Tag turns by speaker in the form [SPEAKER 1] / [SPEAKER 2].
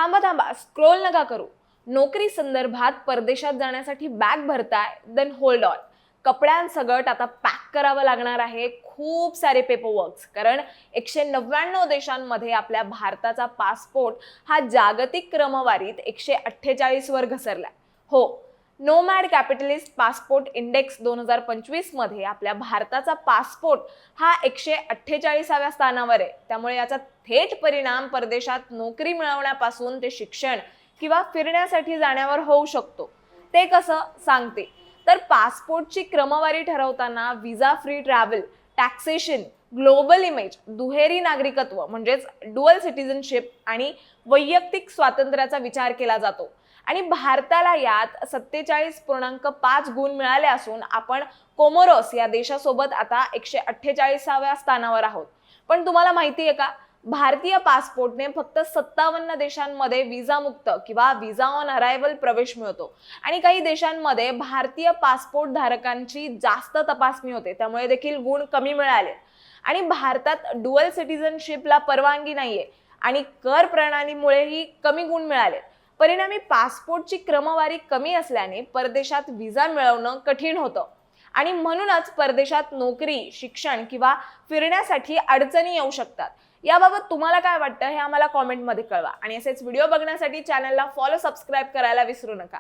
[SPEAKER 1] थांबा थांबा, स्क्रोल नका करू. नोकरी संदर्भात परदेशात जाण्यासाठी बॅग भरताय, देन होल्ड ऑन. कपड्यांसकट आता पॅक करावं लागणार आहे खूप सारे पेपरवर्क्स, कारण 199 देशांमध्ये आपल्या भारताचा पासपोर्ट हा जागतिक क्रमवारीत 148 वर घसरलाय. हो, नोमॅड कॅपिटलिस्ट पासपोर्ट इंडेक्स 2025 मध्ये आपल्या भारताचा पासपोर्ट हा 148व्या स्थानावर आहे. त्यामुळे याचा थेट परिणाम परदेशात नोकरी मिळवण्यापासून ते शिक्षण किंवा फिरण्यासाठी जाण्यावर होऊ शकतो. ते कसं सांगते. तर पासपोर्टची क्रमवारी ठरवताना visa free travel, taxation, global image, दुहेरी नागरिकत्व म्हणजेच डुअल सिटिझनशिप आणि वैयक्तिक स्वातंत्र्याचा विचार केला जातो. आणि भारताला यात 47.5 गुण मिळाले असून आपण कोमोरोस या देशासोबत आता 148व्या स्थानावर आहोत. पण तुम्हाला माहिती आहे का, भारतीय पासपोर्टने फक्त 57 देशांमध्ये विजामुक्त किंवा विजा ऑन अरायव्हल प्रवेश मिळतो आणि काही देशांमध्ये भारतीय पासपोर्ट धारकांची जास्त तपासणी होते, त्यामुळे देखील गुण कमी मिळाले. आणि भारतात डुअल सिटिझनशिपला परवानगी नाहीये आणि कर प्रणालीमुळेही कमी गुण मिळाले. परिणामी पासपोर्टची क्रमवारी कमी असल्याने परदेशात व्हिसा मिळवणं कठीण होतं आणि म्हणूनच परदेशात नोकरी, शिक्षण किंवा फिरण्यासाठी अडचणी येऊ शकतात. याबाबत तुम्हाला काय वाटतं हे आम्हाला कॉमेंटमध्ये कळवा आणि असेच व्हिडिओ बघण्यासाठी चॅनलला फॉलो, सबस्क्राईब करायला विसरू नका.